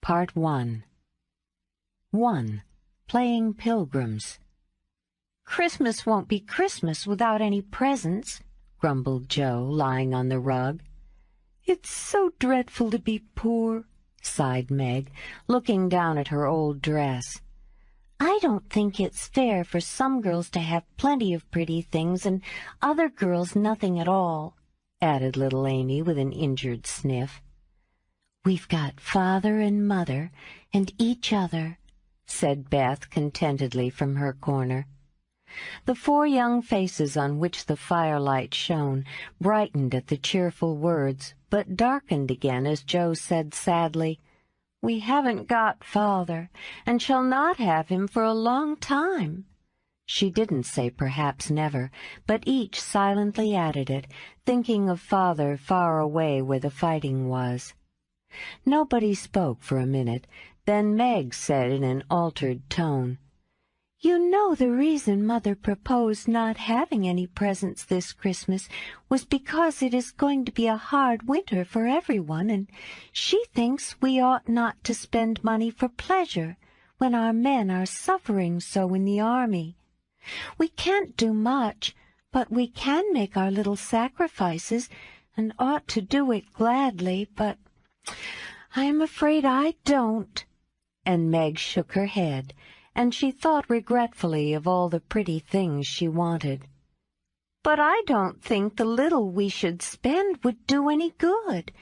Part 1. 1. Playing Pilgrims. "Christmas won't be Christmas without any presents," grumbled Joe, lying on the rug. "It's so dreadful to be poor," sighed Meg, looking down at her old dress. "I don't think it's fair for some girls to have plenty of pretty things and other girls nothing at all," added little Amy with an injured sniff. "We've got Father and Mother and each other," said Beth contentedly from her corner. The 4 young faces on which the firelight shone brightened at the cheerful words, but darkened again as Joe said sadly, "We haven't got Father, and shall not have him for a long time." She didn't say perhaps never, but each silently added it, thinking of Father far away where the fighting was. Nobody spoke for a minute. Then Meg said in an altered tone, "You know the reason Mother proposed not having any presents this Christmas was because it is going to be a hard winter for everyone, and she thinks we ought not to spend money for pleasure when our men are suffering so in the army. We can't do much, but we can make our little sacrifices, and ought to do it gladly, but I am afraid I don't." And Meg shook her head, and she thought regretfully of all the pretty things she wanted. "But I don't think the little we should spend would do any good.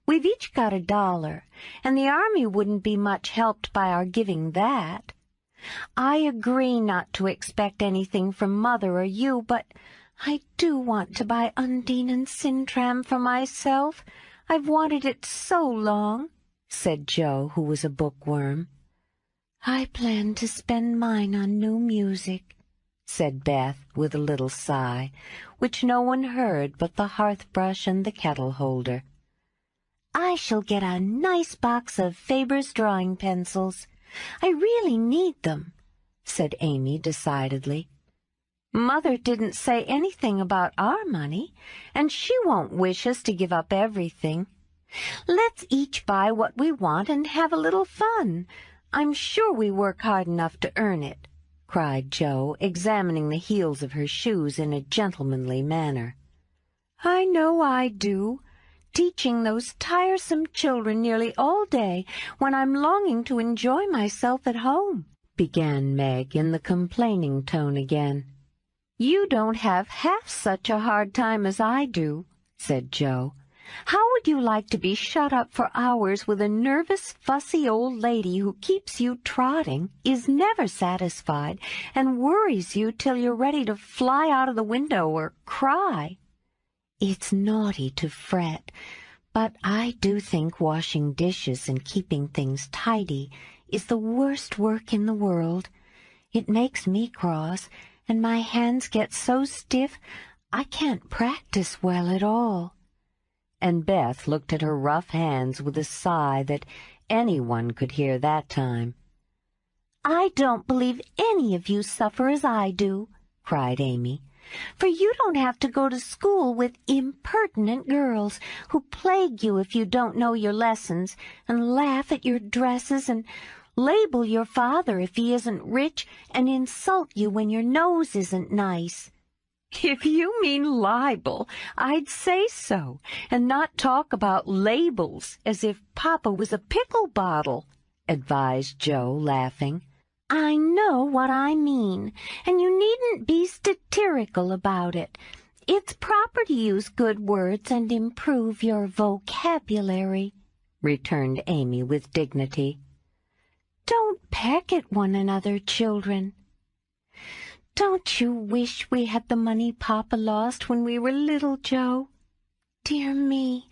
We've each got $1, and the army wouldn't be much helped by our giving that. I agree not to expect anything from Mother or you, but I do want to buy Undine and Sintram for myself. I've wanted it so long," said Joe, who was a bookworm. "I plan to spend mine on new music," said Beth with a little sigh, which no one heard but the hearth-brush and the kettle-holder. "I shall get a nice box of Faber's drawing pencils. I really need them," said Amy decidedly. "Mother didn't say anything about our money, and she won't wish us to give up everything. Let's each buy what we want and have a little fun. I'm sure we work hard enough to earn it," cried Joe, examining the heels of her shoes in a gentlemanly manner. "I know I do, teaching those tiresome children nearly all day when I'm longing to enjoy myself at home," began Meg in the complaining tone again. "You don't have half such a hard time as I do," said Joe. "How would you like to be shut up for hours with a nervous, fussy old lady who keeps you trotting, is never satisfied, and worries you till you're ready to fly out of the window or cry?" "It's naughty to fret, but I do think washing dishes and keeping things tidy is the worst work in the world. It makes me cross, and my hands get so stiff I can't practice well at all." And Beth looked at her rough hands with a sigh that anyone could hear that time. "I don't believe any of you suffer as I do," cried Amy, "for you don't have to go to school with impertinent girls who plague you if you don't know your lessons, and laugh at your dresses, and label your father if he isn't rich, and insult you when your nose isn't nice." "If you mean libel, I'd say so, and not talk about labels as if Papa was a pickle bottle," advised Joe, laughing. "I know what I mean, and you needn't be satirical about it. It's proper to use good words and improve your vocabulary," returned Amy with dignity. "Don't peck at one another, children. Don't you wish we had the money Papa lost when we were little, Joe? Dear me,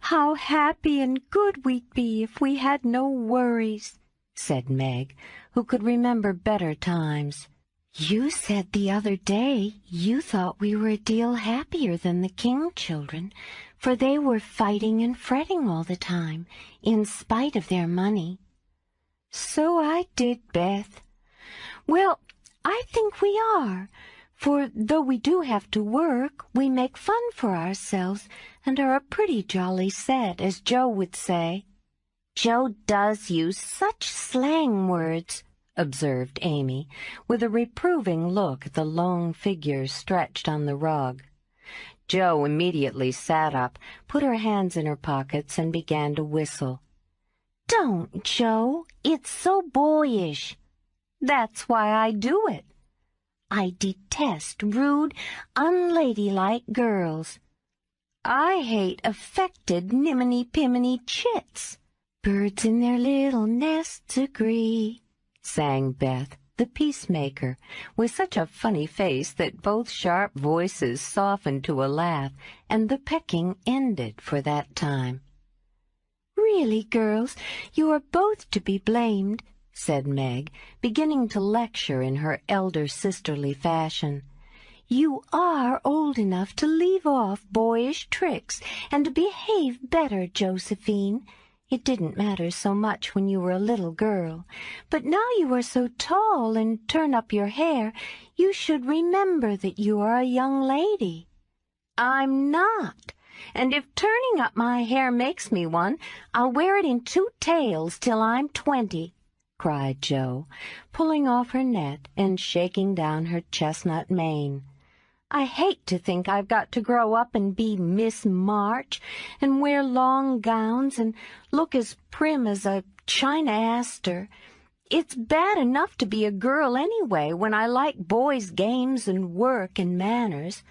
how happy and good we'd be if we had no worries," said Meg, who could remember better times. "You said the other day you thought we were a deal happier than the King children, for they were fighting and fretting all the time, in spite of their money." "So I did, Beth. Well, I think we are, for though we do have to work, we make fun for ourselves and are a pretty jolly set, as Joe would say." "Joe does use such slang words," observed Amy, with a reproving look at the long figure stretched on the rug. Jo immediately sat up, put her hands in her pockets, and began to whistle. "Don't, Joe. It's so boyish." "That's why I do it." "I detest rude, unladylike girls." "I hate affected, niminy-piminy chits." "Birds in their little nests agree," sang Beth, the peacemaker, with such a funny face that both sharp voices softened to a laugh, and the pecking ended for that time. "Really, girls, you are both to be blamed," said Meg, beginning to lecture in her elder sisterly fashion. "You are old enough to leave off boyish tricks and to behave better, Josephine. It didn't matter so much when you were a little girl, but now you are so tall and turn up your hair, you should remember that you are a young lady." "I'm not, and if turning up my hair makes me one, I'll wear it in 2 tails till I'm 20, cried Jo, pulling off her net and shaking down her chestnut mane. "I hate to think I've got to grow up and be Miss March, and wear long gowns and look as prim as a china aster. It's bad enough to be a girl anyway, when I like boys' games and work and manners.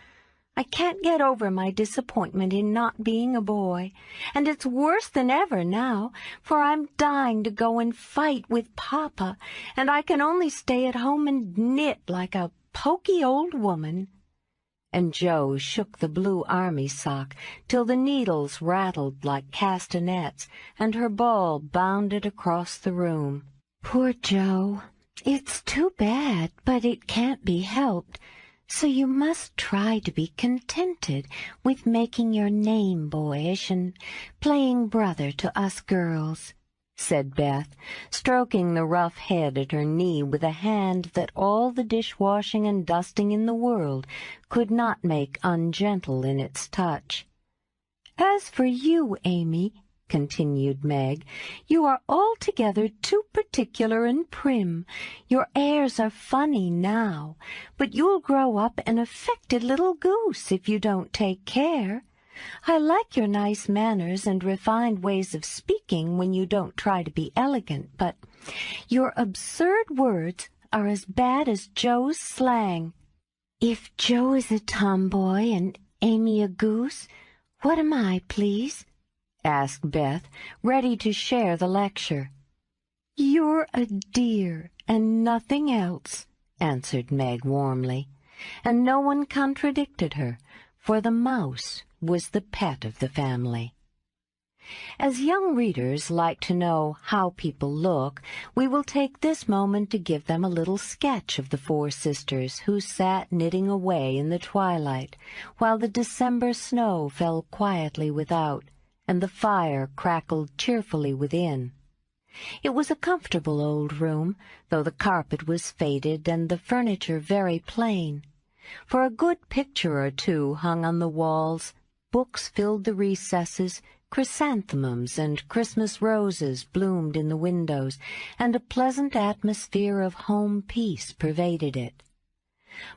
I can't get over my disappointment in not being a boy, and it's worse than ever now, for I'm dying to go and fight with Papa, and I can only stay at home and knit like a poky old woman." And Jo shook the blue army sock till the needles rattled like castanets, and her ball bounded across the room. "Poor Jo! It's too bad, but it can't be helped. So you must try to be contented with making your name boyish and playing brother to us girls," said Beth, stroking the rough head at her knee with a hand that all the dishwashing and dusting in the world could not make ungentle in its touch. "As for you, Amy," continued Meg, "you are altogether too particular and prim. Your airs are funny now, but you'll grow up an affected little goose if you don't take care. I like your nice manners and refined ways of speaking when you don't try to be elegant, but your absurd words are as bad as Joe's slang." "If Joe is a tomboy and Amy a goose, what am I, please?" asked Beth, ready to share the lecture. "You're a dear and nothing else," answered Meg warmly, and no one contradicted her, for the mouse was the pet of the family. As young readers like to know how people look, we will take this moment to give them a little sketch of the 4 sisters who sat knitting away in the twilight, while the December snow fell quietly without, and the fire crackled cheerfully within. It was a comfortable old room, though the carpet was faded and the furniture very plain. For a good picture or two hung on the walls, books filled the recesses, chrysanthemums and Christmas roses bloomed in the windows, and a pleasant atmosphere of home peace pervaded it.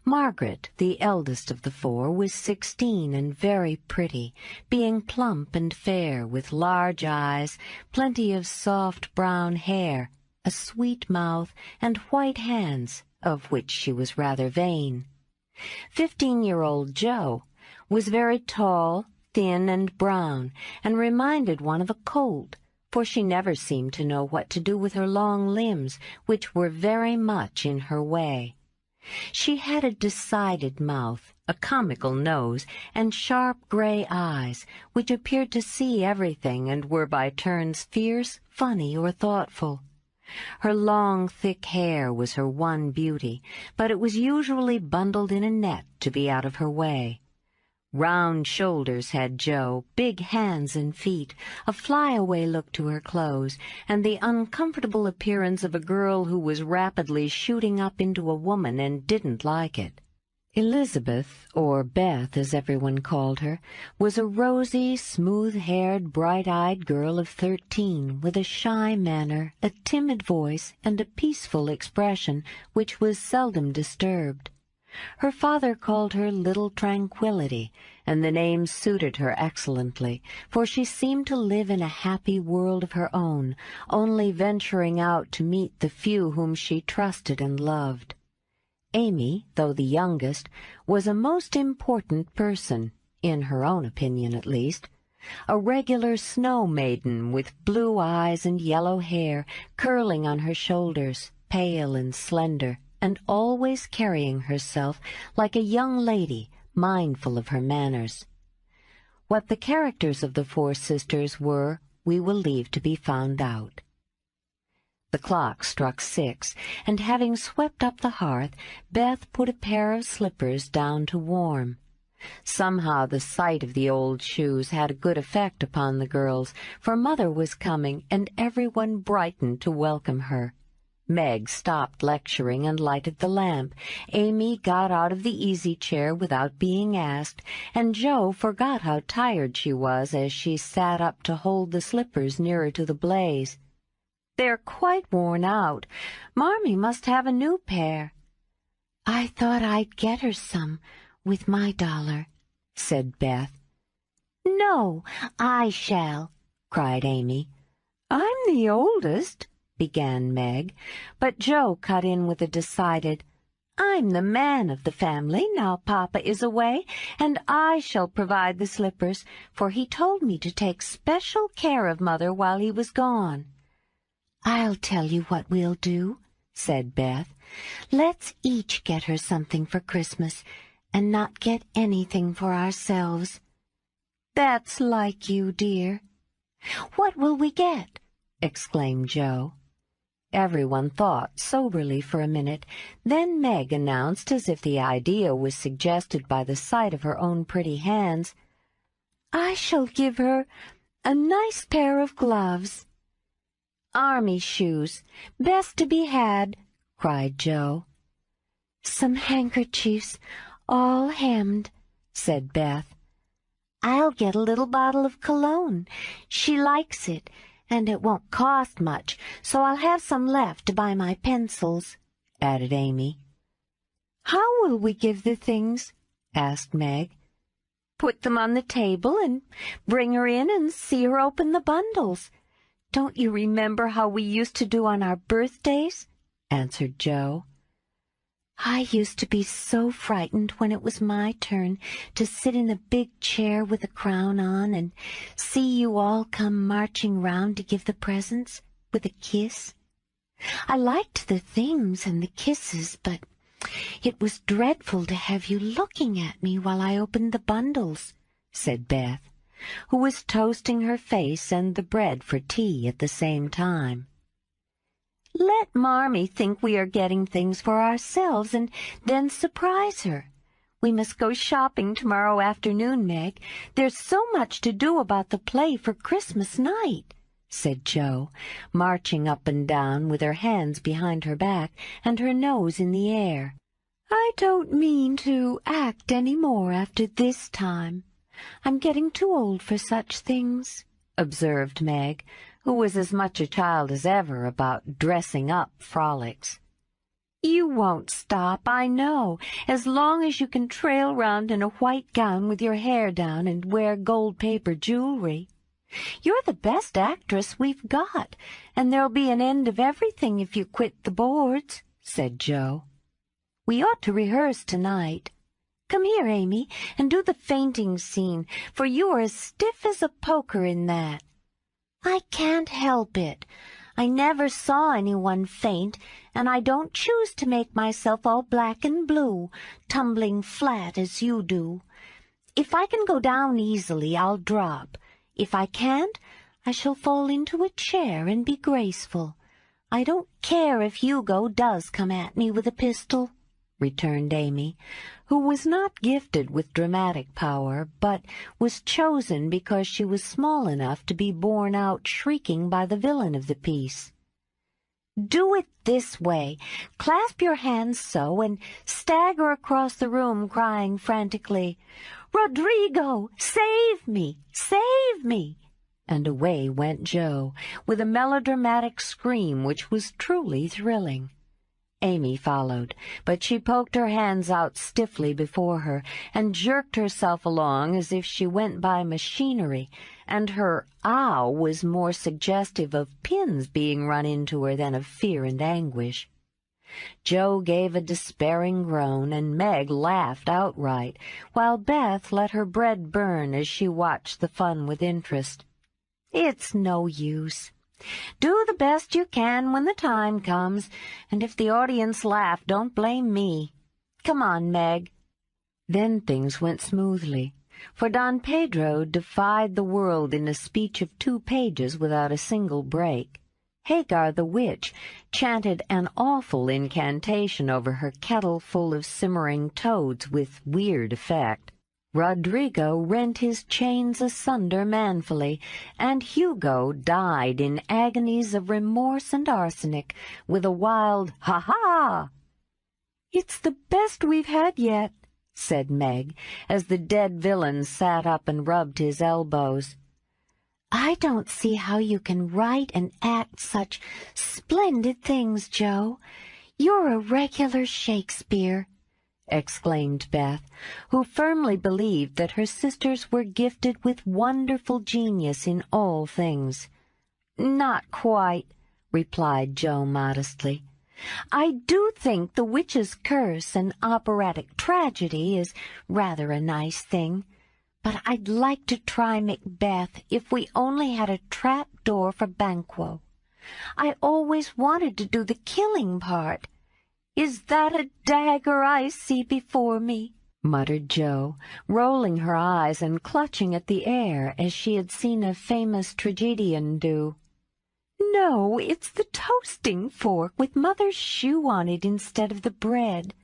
Margaret, the eldest of the 4, was 16 and very pretty, being plump and fair, with large eyes, plenty of soft brown hair, a sweet mouth, and white hands, of which she was rather vain. 15-year-old Jo was very tall, thin, and brown, and reminded one of a colt, for she never seemed to know what to do with her long limbs, which were very much in her way. She had a decided mouth, a comical nose, and sharp gray eyes, which appeared to see everything and were by turns fierce, funny, or thoughtful. Her long, thick hair was her one beauty, but it was usually bundled in a net to be out of her way. Round shoulders had Jo, big hands and feet, a fly-away look to her clothes, and the uncomfortable appearance of a girl who was rapidly shooting up into a woman and didn't like it. Elizabeth, or Beth as everyone called her, was a rosy, smooth-haired, bright-eyed girl of 13, with a shy manner, a timid voice, and a peaceful expression which was seldom disturbed. Her father called her Little Tranquillity, and the name suited her excellently, for she seemed to live in a happy world of her own, only venturing out to meet the few whom she trusted and loved. Amy, though the youngest, was a most important person, in her own opinion at least, a regular snow maiden with blue eyes and yellow hair curling on her shoulders, pale and slender, and always carrying herself like a young lady, mindful of her manners. What the characters of the four sisters were, we will leave to be found out. The clock struck 6, and having swept up the hearth, Beth put a pair of slippers down to warm. Somehow the sight of the old shoes had a good effect upon the girls, for Mother was coming, and everyone brightened to welcome her. Meg stopped lecturing and lighted the lamp. Amy got out of the easy-chair without being asked, and Jo forgot how tired she was as she sat up to hold the slippers nearer to the blaze. "They're quite worn out. Marmee must have a new pair." "I thought I'd get her some with my dollar," said Beth. "No, I shall," cried Amy. "I'm the oldest," began Meg, but Jo cut in with a decided, "I'm the man of the family now Papa is away, and I shall provide the slippers, for he told me to take special care of Mother while he was gone." "I'll tell you what we'll do," said Beth. "Let's each get her something for Christmas, and not get anything for ourselves." "That's like you, dear." "What will we get?" exclaimed Jo. Everyone thought soberly for a minute. Then Meg announced, as if the idea was suggested by the sight of her own pretty hands, "I shall give her a nice pair of gloves." "Army shoes, best to be had," cried Jo. "Some handkerchiefs, all hemmed," said Beth. "I'll get a little bottle of cologne. She likes it, and it won't cost much, so I'll have some left to buy my pencils," added Amy. "How will we give the things?" asked Meg. "Put them on the table and bring her in and see her open the bundles. Don't you remember how we used to do on our birthdays?" answered Jo. "I used to be so frightened when it was my turn to sit in the big chair with a crown on and see you all come marching round to give the presents with a kiss. I liked the things and the kisses, but it was dreadful to have you looking at me while I opened the bundles," said Beth, who was toasting her face and the bread for tea at the same time. "Let Marmee think we are getting things for ourselves, and then surprise her. We must go shopping tomorrow afternoon, Meg. There's so much to do about the play for Christmas night," said Jo, marching up and down with her hands behind her back and her nose in the air. "I don't mean to act any more after this time. I'm getting too old for such things," observed Meg, who was as much a child as ever about dressing up frolics. "You won't stop, I know, as long as you can trail round in a white gown with your hair down and wear gold-paper jewelry. You're the best actress we've got, and there'll be an end of everything if you quit the boards," said Jo. "We ought to rehearse tonight. Come here, Amy, and do the fainting scene, for you are as stiff as a poker in that." "I can't help it. I never saw anyone faint, and I don't choose to make myself all black and blue, tumbling flat as you do. If I can go down easily, I'll drop. If I can't, I shall fall into a chair and be graceful. I don't care if Hugo does come at me with a pistol," returned Amy, who was not gifted with dramatic power, but was chosen because she was small enough to be borne out shrieking by the villain of the piece. Do it this way. Clasp your hands so and stagger across the room crying frantically, 'Rodrigo, save me! Save me!' And away went Joe, with a melodramatic scream which was truly thrilling. Amy followed, but she poked her hands out stiffly before her and jerked herself along as if she went by machinery, and her "ow" was more suggestive of pins being run into her than of fear and anguish. Joe gave a despairing groan, and Meg laughed outright, while Beth let her bread burn as she watched the fun with interest. "It's no use. Do the best you can when the time comes, and if the audience laugh, don't blame me. Come on, Meg." Then things went smoothly, for Don Pedro defied the world in a speech of 2 pages without a single break. Hagar the witch chanted an awful incantation over her kettle full of simmering toads with weird effect. Rodrigo rent his chains asunder manfully, and Hugo died in agonies of remorse and arsenic, with a wild "ha-ha!" "It's the best we've had yet," said Meg, as the dead villain sat up and rubbed his elbows. "I don't see how you can write and act such splendid things, Joe. You're a regular Shakespeare," exclaimed Beth, who firmly believed that her sisters were gifted with wonderful genius in all things. "Not quite," replied Joe modestly. "I do think The Witch's Curse and operatic tragedy is rather a nice thing, but I'd like to try Macbeth if we only had a trap door for Banquo. I always wanted to do the killing part. Is that a dagger I see before me?" muttered Joe, rolling her eyes and clutching at the air as she had seen a famous tragedian do. "No, it's the toasting fork with Mother's shoe on it instead of the bread."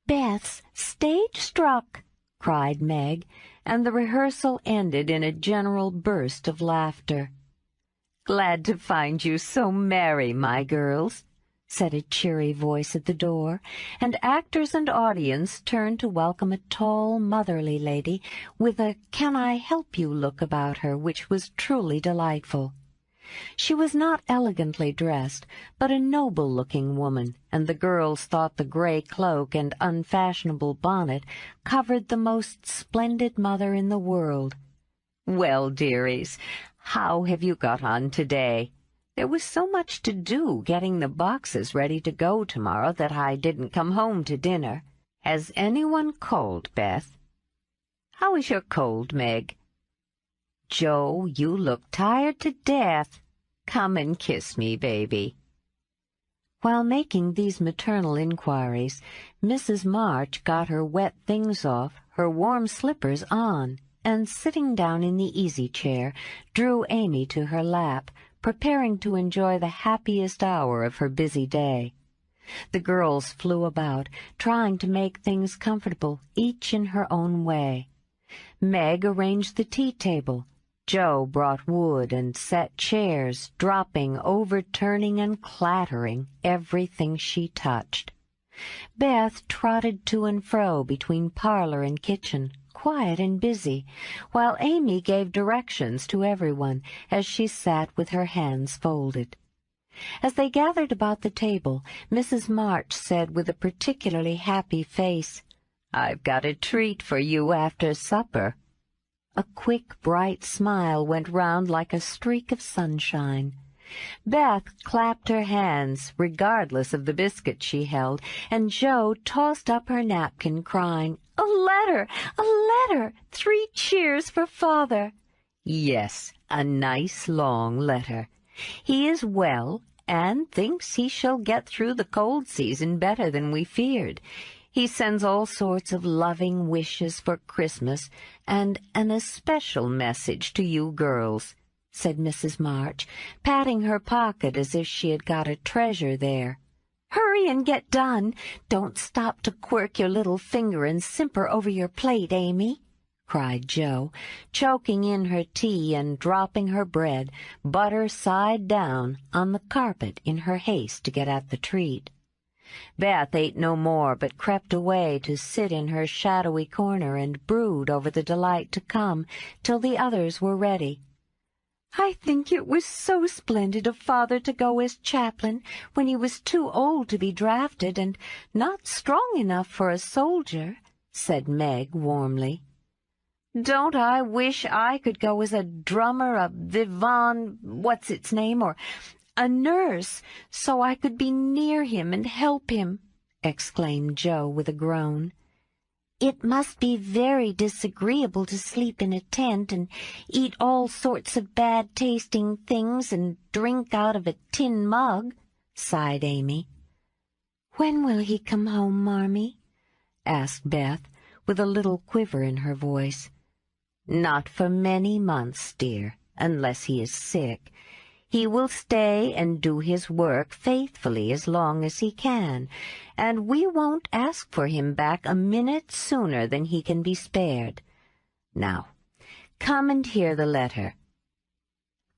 "Beth's stage struck," cried Meg, and the rehearsal ended in a general burst of laughter. "Glad to find you so merry, my girls," said a cheery voice at the door, and actors and audience turned to welcome a tall, motherly lady with a "can-I-help-you" look about her which was truly delightful. She was not elegantly dressed, but a noble-looking woman, and the girls thought the gray cloak and unfashionable bonnet covered the most splendid mother in the world. "Well, dearies, how have you got on today? There was so much to do getting the boxes ready to go tomorrow that I didn't come home to dinner. Has anyone called, Beth? How is your cold, Meg? Joe, you look tired to death. Come and kiss me, baby." While making these maternal inquiries, Mrs. March got her wet things off, her warm slippers on, and sitting down in the easy-chair, drew Amy to her lap, preparing to enjoy the happiest hour of her busy day. The girls flew about, trying to make things comfortable, each in her own way. Meg arranged the tea-table. Joe brought wood and set chairs, dropping, overturning, and clattering everything she touched. Beth trotted to and fro between parlor and kitchen, quiet and busy, while Amy gave directions to everyone as she sat with her hands folded. As they gathered about the table, Mrs. March said with a particularly happy face, "I've got a treat for you after supper." A quick, bright smile went round like a streak of sunshine. Beth clapped her hands, regardless of the biscuit she held, and Joe tossed up her napkin, crying, "A letter! A letter! 3 cheers for Father!" "Yes, a nice long letter. He is well, and thinks he shall get through the cold season better than we feared. He sends all sorts of loving wishes for Christmas, and an especial message to you girls," said Mrs. March, patting her pocket as if she had got a treasure there. "Hurry and get done. Don't stop to quirk your little finger and simper over your plate, Amy," cried Joe, choking in her tea and dropping her bread, butter side down, on the carpet in her haste to get at the treat. Beth ate no more, but crept away to sit in her shadowy corner and brood over the delight to come till the others were ready. "I think it was so splendid of Father to go as chaplain when he was too old to be drafted and not strong enough for a soldier," said Meg warmly. "Don't I wish I could go as a drummer, a what's-its-name, or a nurse, so I could be near him and help him," exclaimed Joe with a groan. "It must be very disagreeable to sleep in a tent and eat all sorts of bad-tasting things and drink out of a tin mug," sighed Amy. "When will he come home, Marmee?" asked Beth, with a little quiver in her voice. "Not for many months, dear, unless he is sick. He will stay and do his work faithfully as long as he can, and we won't ask for him back a minute sooner than he can be spared. Now, come and hear the letter."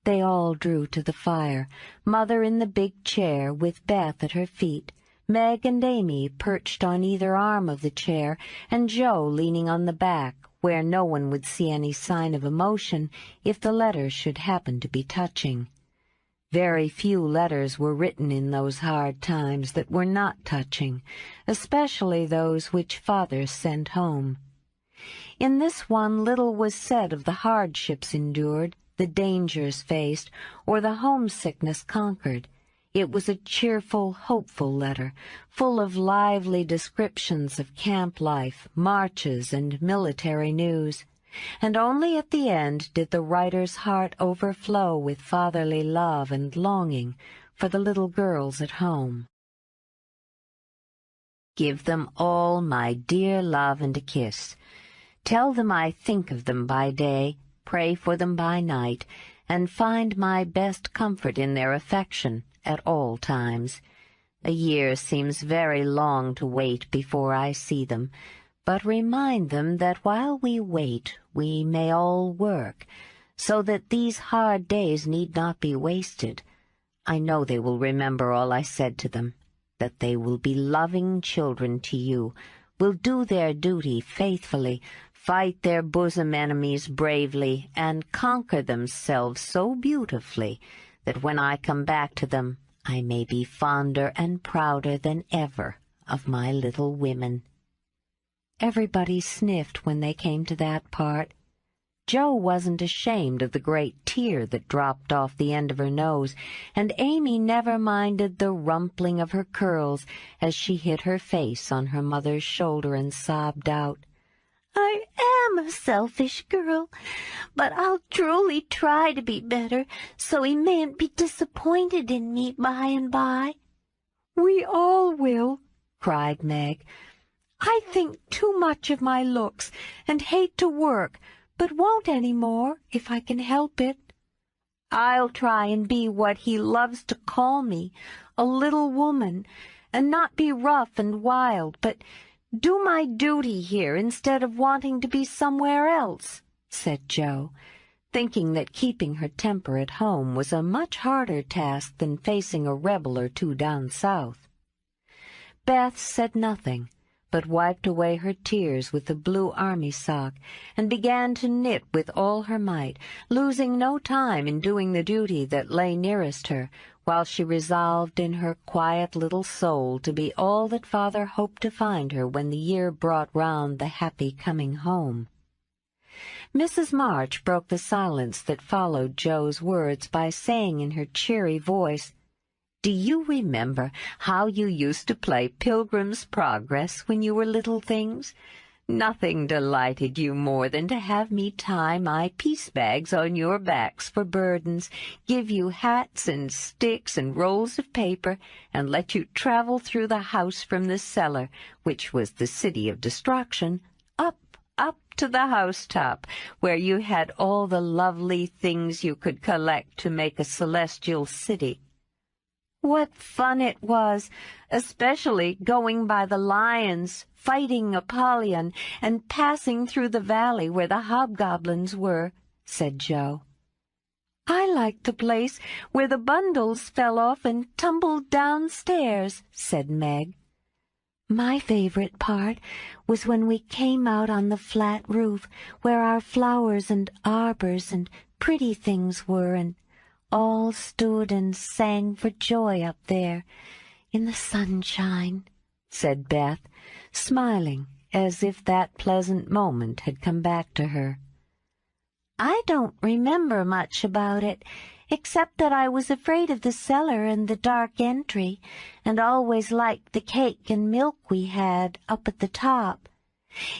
They all drew to the fire, Mother in the big chair with Beth at her feet, Meg and Amy perched on either arm of the chair, and Joe leaning on the back, where no one would see any sign of emotion if the letter should happen to be touching. Very few letters were written in those hard times that were not touching, especially those which Father sent home. In this one little was said of the hardships endured, the dangers faced, or the homesickness conquered. It was a cheerful, hopeful letter, full of lively descriptions of camp life, marches, and military news. And only at the end did the writer's heart overflow with fatherly love and longing for the little girls at home. "Give them all my dear love and a kiss. Tell them I think of them by day, pray for them by night, and find my best comfort in their affection at all times. A year seems very long to wait before I see them, but remind them that while we wait we may all work, so that these hard days need not be wasted. I know they will remember all I said to them, that they will be loving children to you, will do their duty faithfully, fight their bosom enemies bravely, and conquer themselves so beautifully that when I come back to them I may be fonder and prouder than ever of my little women." Everybody sniffed when they came to that part. Joe wasn't ashamed of the great tear that dropped off the end of her nose, and Amy never minded the rumpling of her curls as she hid her face on her mother's shoulder and sobbed out, "I am a selfish girl, but I'll truly try to be better so he mayn't be disappointed in me by and by." "We all will," cried Meg. "I think too much of my looks and hate to work, but won't any more if I can help it. I'll try and be what he loves to call me, a little woman, and not be rough and wild, but do my duty here instead of wanting to be somewhere else," said Joe, thinking that keeping her temper at home was a much harder task than facing a rebel or two down south. Beth said nothing, but wiped away her tears with the blue army sock, and began to knit with all her might, losing no time in doing the duty that lay nearest her, while she resolved in her quiet little soul to be all that Father hoped to find her when the year brought round the happy coming home. Mrs. March broke the silence that followed Joe's words by saying in her cheery voice, "Do you remember how you used to play Pilgrim's Progress when you were little things? Nothing delighted you more than to have me tie my piece-bags on your backs for burdens, give you hats and sticks and rolls of paper, and let you travel through the house from the cellar, which was the city of destruction, up to the housetop, where you had all the lovely things you could collect to make a celestial city." What fun it was, especially going by the lions, fighting Apollyon, and passing through the valley where the hobgoblins were," said Jo. "I liked the place where the bundles fell off and tumbled downstairs," said Meg. "My favorite part was when we came out on the flat roof where our flowers and arbors and pretty things were, and all stood and sang for joy up there in the sunshine," said Beth, smiling as if that pleasant moment had come back to her. "I don't remember much about it, except that I was afraid of the cellar and the dark entry, and always liked the cake and milk we had up at the top.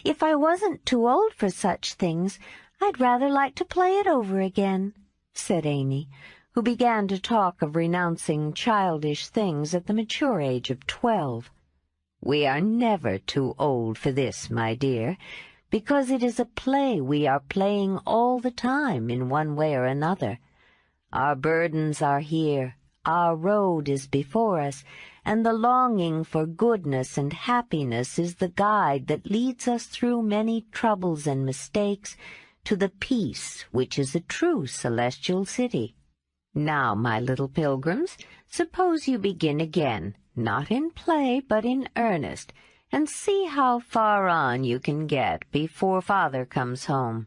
If I wasn't too old for such things, I'd rather like to play it over again," said Amy, who began to talk of renouncing childish things at the mature age of 12. "We are never too old for this, my dear, because it is a play we are playing all the time in one way or another. Our burdens are here, our road is before us, and the longing for goodness and happiness is the guide that leads us through many troubles and mistakes to the peace which is a true celestial city. Now, my little pilgrims, suppose you begin again, not in play but in earnest, and see how far on you can get before Father comes home."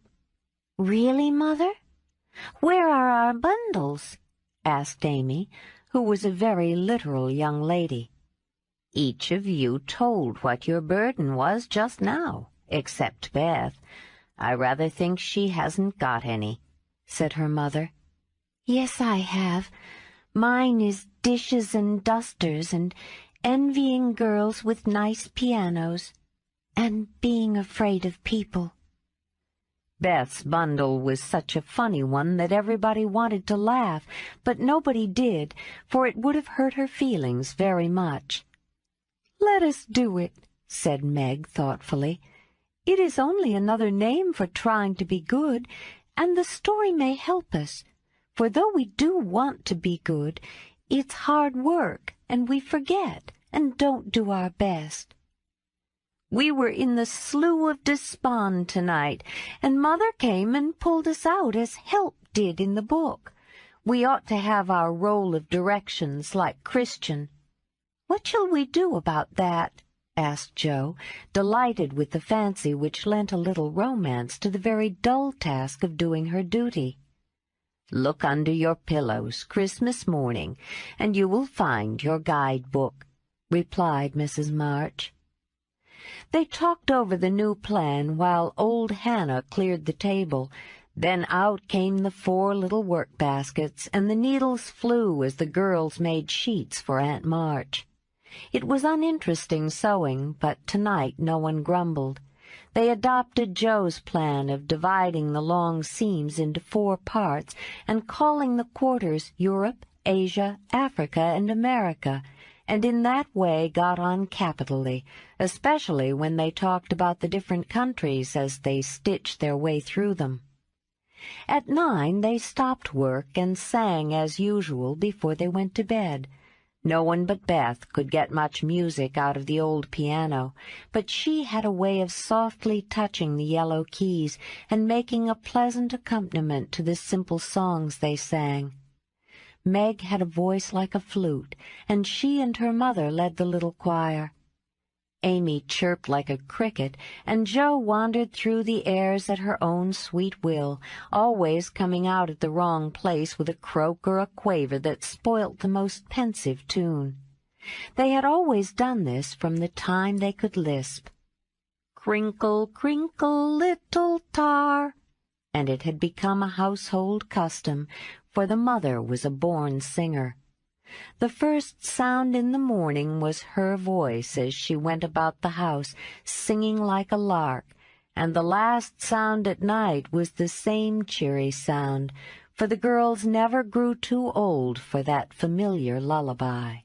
"Really, Mother? Where are our bundles?" asked Amy, who was a very literal young lady. "Each of you told what your burden was just now, except Beth. I rather think she hasn't got any," said her mother. "Yes, I have. Mine is dishes and dusters and envying girls with nice pianos and being afraid of people." Beth's bundle was such a funny one that everybody wanted to laugh, but nobody did, for it would have hurt her feelings very much. "Let us do it," said Meg thoughtfully. "It is only another name for trying to be good, and the story may help us. For though we do want to be good, it's hard work, and we forget and don't do our best. We were in the Slough of Despond tonight, and Mother came and pulled us out as Help did in the book. We ought to have our roll of directions like Christian." "What shall we do about that?" asked Jo, delighted with the fancy which lent a little romance to the very dull task of doing her duty. "Look under your pillows Christmas morning, and you will find your guide-book," replied Mrs. March. They talked over the new plan while old Hannah cleared the table. Then out came the 4 little work-baskets, and the needles flew as the girls made sheets for Aunt March. It was uninteresting sewing, but tonight no one grumbled. They adopted Jo's plan of dividing the long seams into 4 parts and calling the quarters Europe, Asia, Africa, and America, and in that way got on capitally, especially when they talked about the different countries as they stitched their way through them. At 9 they stopped work and sang as usual before they went to bed. No one but Beth could get much music out of the old piano, but she had a way of softly touching the yellow keys and making a pleasant accompaniment to the simple songs they sang. Meg had a voice like a flute, and she and her mother led the little choir. Amy chirped like a cricket, and Jo wandered through the airs at her own sweet will, always coming out at the wrong place with a croak or a quaver that spoilt the most pensive tune. They had always done this from the time they could lisp. "Crinkle, crinkle, little tar," and it had become a household custom, for the mother was a born singer. The first sound in the morning was her voice as she went about the house, singing like a lark, and the last sound at night was the same cheery sound, for the girls never grew too old for that familiar lullaby.